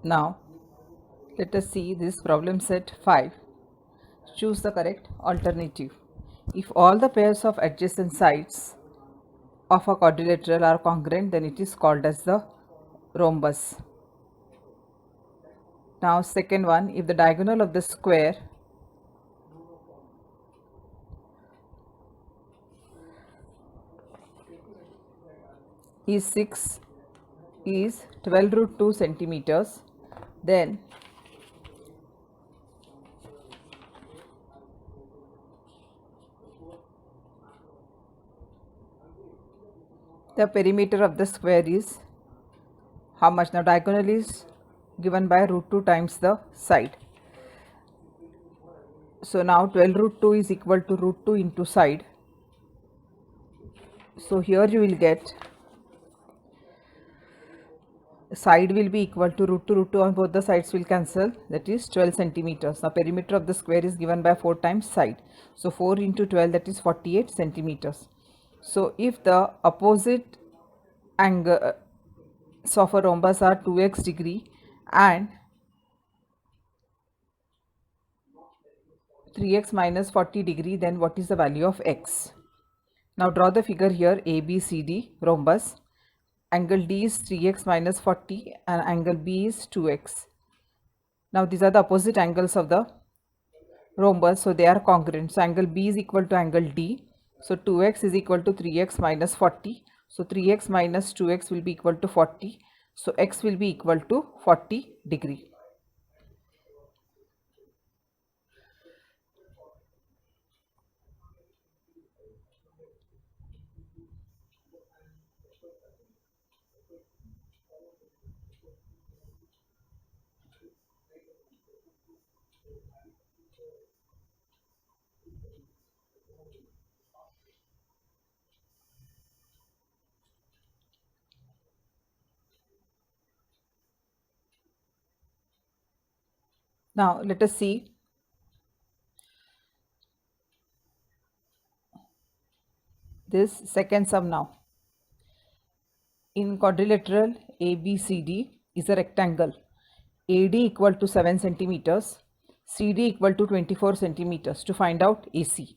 Now let us see this problem set 5. Choose the correct alternative. If all the pairs of adjacent sides of a quadrilateral are congruent, then it is called as the rhombus. Now second one, if the diagonal of the square is 12 root 2 centimeters, then the perimeter of the square is how much? Now diagonal is given by root 2 times the side. So now 12 root 2 is equal to root 2 into side. So here you will get side will be equal to root 2 on both the sides will cancel, that is 12 centimeters. Now perimeter of the square is given by 4 times side. So 4 into 12, that is 48 centimeters. So if the opposite angles of a rhombus are 2x degree and 3x minus 40 degree, then what is the value of x? Now draw the figure here, ABCD rhombus. Angle D is 3x minus 40 and angle B is 2x. Now these are the opposite angles of the rhombus, so they are congruent. So angle B is equal to angle D. So 2x is equal to 3x minus 40. So 3x minus 2x will be equal to 40. So x will be equal to 40 degree. Now let us see this second sum now. In quadrilateral ABCD is a rectangle. AD equal to 7 centimeters, CD equal to 24 centimeters. To find out AC.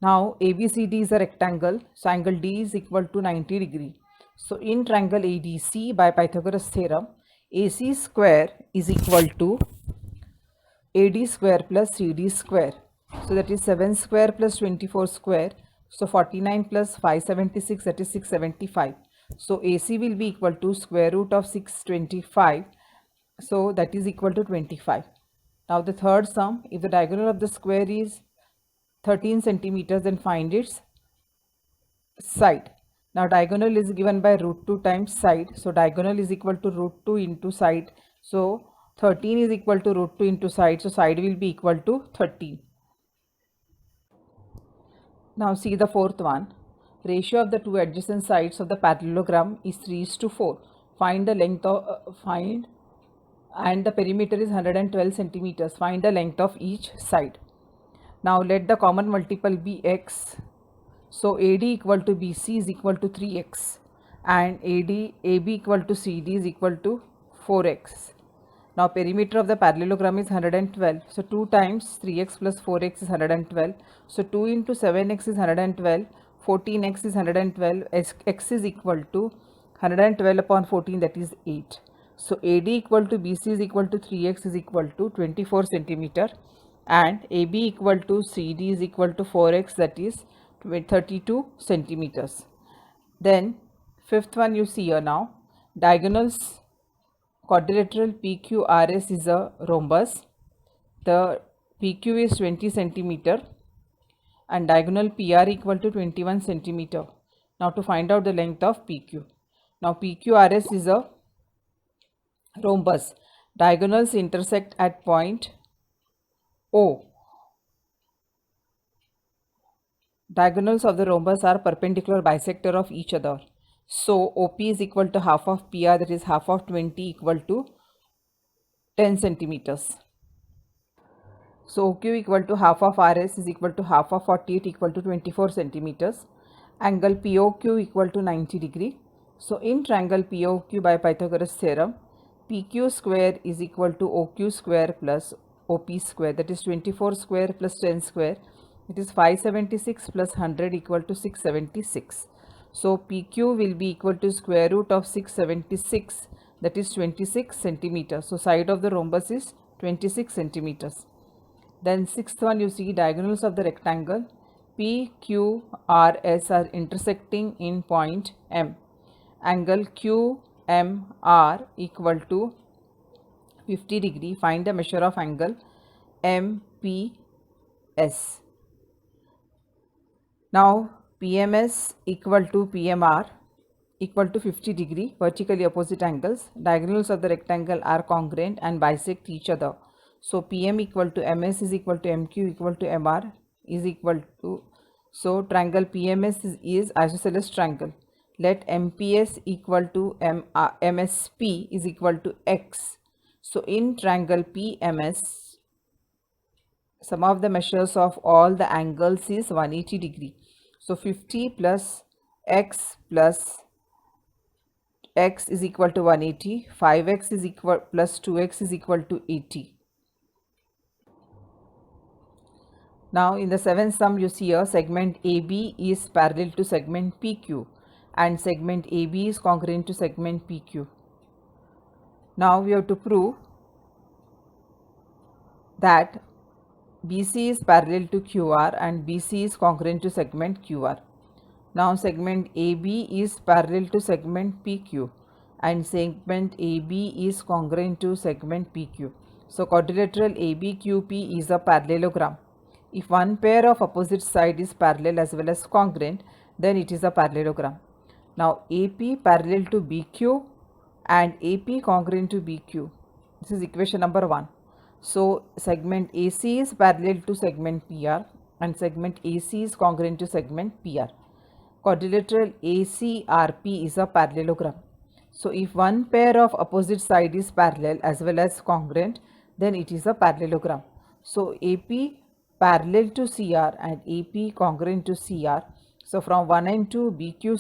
Now ABCD is a rectangle, so angle D is equal to 90 degree. So in triangle ADC by Pythagoras theorem, AC square is equal to AD square plus CD square. So that is 7 square plus 24 square. So 49 plus 576, that is 675. So AC will be equal to square root of 625. So that is equal to 25. Now the third sum, if the diagonal of the square is 13 centimeters, then find its side. Now diagonal is given by root 2 times side. So diagonal is equal to root 2 into side. So 13 is equal to root 2 into side. So side will be equal to 13. Now see the fourth one. Ratio of the two adjacent sides of the parallelogram is 3:4. Find the length of and the perimeter is 112 centimeters. Find the length of each side. Now let the common multiple be x. So AD equal to BC is equal to 3x and AB equal to CD is equal to 4x. Now perimeter of the parallelogram is 112. So 2 times 3x plus 4x is 112. So 2 into 7x is 112. 14x is 112. X is equal to 112 upon 14, that is 8. So AD equal to BC is equal to 3x is equal to 24 centimeter and AB equal to CD is equal to 4x, that is 32 centimeters. Then fifth one you see here now. Diagonals quadrilateral PQRS is a rhombus. The PQ is 20 centimeter and diagonal PR equal to 21 centimeter. Now to find out the length of PQ. Now PQRS is a rhombus. Diagonals intersect at point O. Diagonals of the rhombus are perpendicular bisector of each other. So OP is equal to half of PR, that is half of 20 equal to 10 centimeters. So OQ equal to half of RS is equal to half of 48 equal to 24 centimeters. Angle POQ equal to 90 degree. So in triangle POQ by Pythagoras theorem, PQ square is equal to OQ square plus OP square, that is 24 square plus 10 square. It is 576 plus 100 equal to 676. So PQ will be equal to square root of 676, that is 26 centimeters. So side of the rhombus is 26 centimeters. Then sixth one, you see diagonals of the rectangle P, Q, R, S are intersecting in point M. Angle QMR equal to 50 degree. Find the measure of angle MPS. Now PMS equal to PMR equal to 50 degree, vertically opposite angles. Diagonals of the rectangle are congruent and bisect each other. So PM equal to MS is equal to MQ equal to MR is equal to, so triangle PMS is isosceles triangle. Let MPS equal to MSP is equal to X. So in triangle PMS, sum of the measures of all the angles is 180 degree. So 50 plus X is equal to 180. 5X is equal plus 2X is equal to 80. Now in the seventh sum, you see a segment AB is parallel to segment PQ and segment AB is congruent to segment PQ. Now we have to prove that BC is parallel to QR and BC is congruent to segment QR. Now segment AB is parallel to segment PQ and segment AB is congruent to segment PQ. So quadrilateral ABQP is a parallelogram. If one pair of opposite side is parallel as well as congruent, then it is a parallelogram. Now AP parallel to BQ and AP congruent to BQ. This is equation number 1. So segment AC is parallel to segment PR and segment AC is congruent to segment PR. Quadrilateral ACRP is a parallelogram. So if one pair of opposite side is parallel as well as congruent, then it is a parallelogram. So AP parallel to CR and AP congruent to CR. So from 1 and 2, BQ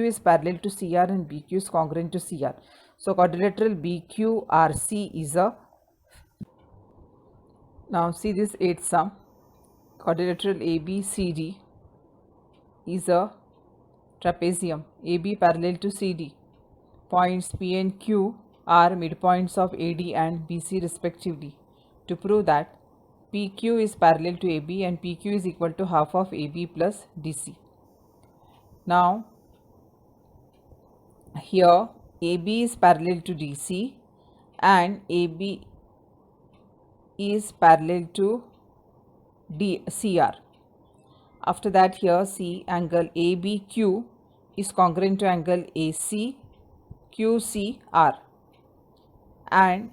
is parallel to CR and BQ is congruent to CR. So quadrilateral BQRC is a, now see this 8th sum, quadrilateral ABCD is a trapezium. AB parallel to CD. Points P and Q are midpoints of AD and BC respectively. To prove that PQ is parallel to AB and PQ is equal to half of AB plus DC. Now here AB is parallel to DC and AB is parallel to CR. After that, here see angle ABQ is congruent to angle ACQCR and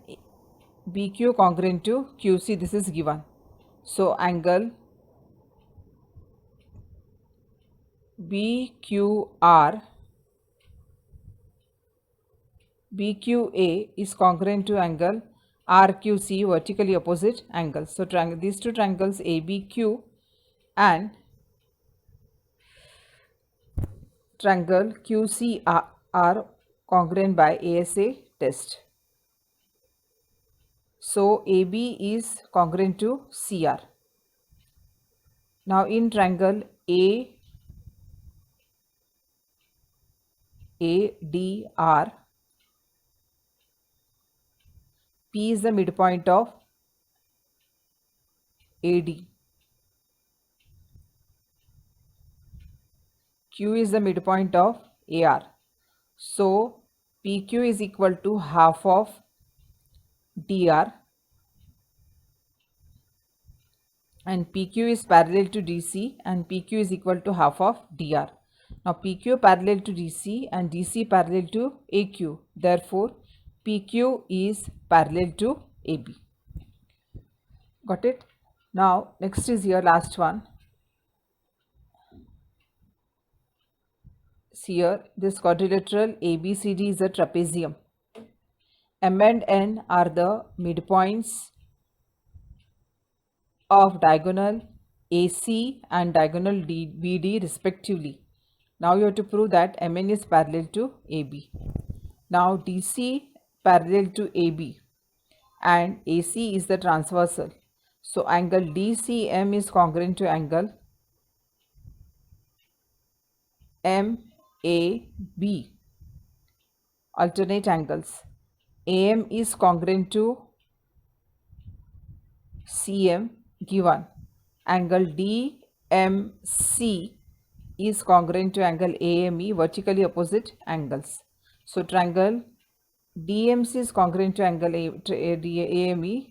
BQ congruent to QC. This is given. So angle BQA is congruent to angle RQC, vertically opposite angles. So these two triangles ABQ and triangle QC are congruent by ASA test. So AB is congruent to CR. Now in triangle ADR, P is the midpoint of AD. Q is the midpoint of AR. So PQ is equal to half of DR and PQ is parallel to DC and PQ is equal to half of DR. Now PQ parallel to DC and DC parallel to AQ. Therefore PQ is parallel to AB. Got it? Now next is here last one. See here, this quadrilateral ABCD is a trapezium. M and N are the midpoints of diagonal AC and diagonal BD respectively. Now you have to prove that MN is parallel to AB. Now DC parallel to AB and AC is the transversal. So angle DCM is congruent to angle MAB. Alternate angles. AM is congruent to CM given. Angle DMC is congruent to angle AME, vertically opposite angles. So triangle DMC is congruent to angle AME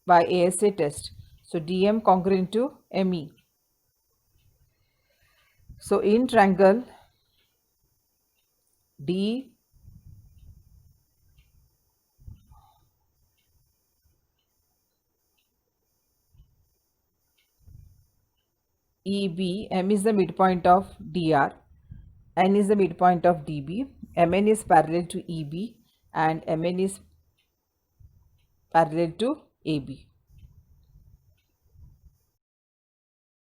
by ASA test. So DM congruent to ME. So in triangle D EB, M is the midpoint of DR, N is the midpoint of DB, MN is parallel to EB and MN is parallel to AB.